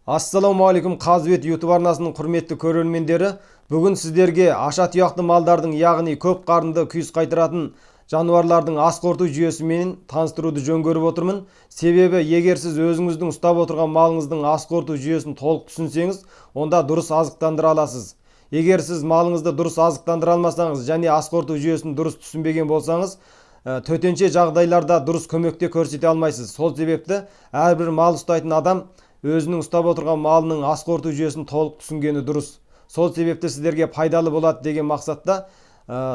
Ассалаумағалейкум, Қазбет YouTube арнасының құрметті көрермендері. Бүгін сіздерге аша тұяқты малдардың, яғни көп қарынды күйіс қайтаратын жануарлардың ас қорыту жүйесімен таныстыруды жөн көріп отырмын. Себебі, егер сіз өзіңіздің ұстап отырған малыңыздың ас қорыту жүйесін толық түсінсеңіз, онда дұрыс азықтандыра аласыз. Егер сіз малыңызды дұрыс азықтандыра алмасаңыз және ас қорыту жүйесін дұрыс түсінбеген болсаңыз, төтенше жағдайларда дұрыс көмекте көрсете алмайсыз. Сол себепті әрбір мал ұстайтын адам өзінің ұстап отырған малының ас қорыту жүйесін толық түсінгені дұрыс. Сол себепті сіздерге пайдалы болады деген мақсатта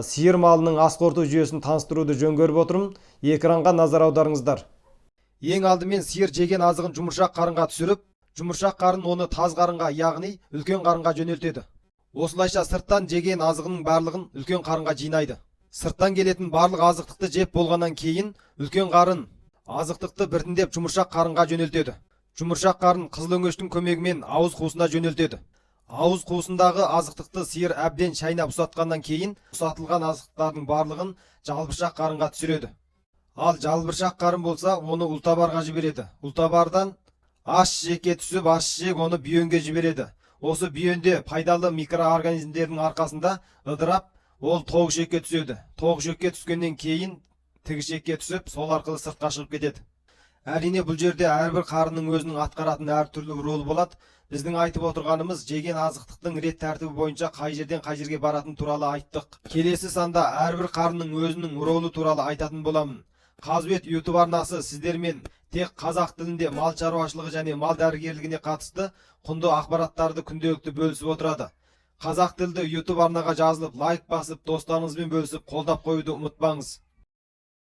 сиыр малының ас қорыту жүйесін таныстыруды жөн көріп отырмын. Экранға назар аударыңыздар. Ең алдымен сиыр жеген азығын жұмыршақ қарынға түсіріп, жұмыршақ қарын оны таз қарынға, яғни үлкен қарынға жөнелтеді. Осылайша сырттан жеген азығының барлығын үлкен қарынға жинайды. Сырттан келетін барлық азықтықты жеп болғаннан кейін үлкен қарын азықтықты біртіндеп жұмыршақ қарынға жөнелтеді. Жұмыршақ қарын қызыл өңештің көмегімен ауыз қуысына жөнелтеді. Ауыз қуысындағы азықтықты сиыр әбден шайнап ұсатқаннан кейін ұсатылған азықтардың барлығын жалбыршақ қарынға түсіреді. Ал жалбыршақ қарын болса, оны ұлтабарға жібереді. Ұлтабардан аш жекке түсіп, аш жек оны бүйенге жібереді. Осы бүйенде пайдалы микроорганизмдердің арқасында ыдырап, ол тоғышекке түседі. Тоғышекке түскеннен кейін тігішекке түсіп, сол арқылы сыртқа шығып кетеді. Әрине, бұл жерде әрбір қарынның өзінің атқаратын әртүрлі ролы болады. Біздің айтып отырғанымыз жеген азықтықтың рет тәртібі бойынша қай жерден қай жерге баратын туралы айттық. Келесі санда әрбір қарынның өзінің ролы туралы айтатын боламын. Қазбет YouTube арнасы сіздермен тек қазақ тілінде мал шаруашылығы және мал дәрігерлігіне қатысты құнды ақпараттарды күнделікті бөлісіп отырады. Қазақ тілді YouTube арнаға жазылып, лайк басып, достарыңызбен бөлісіп, қолдап қоюды ұмытпаңыз.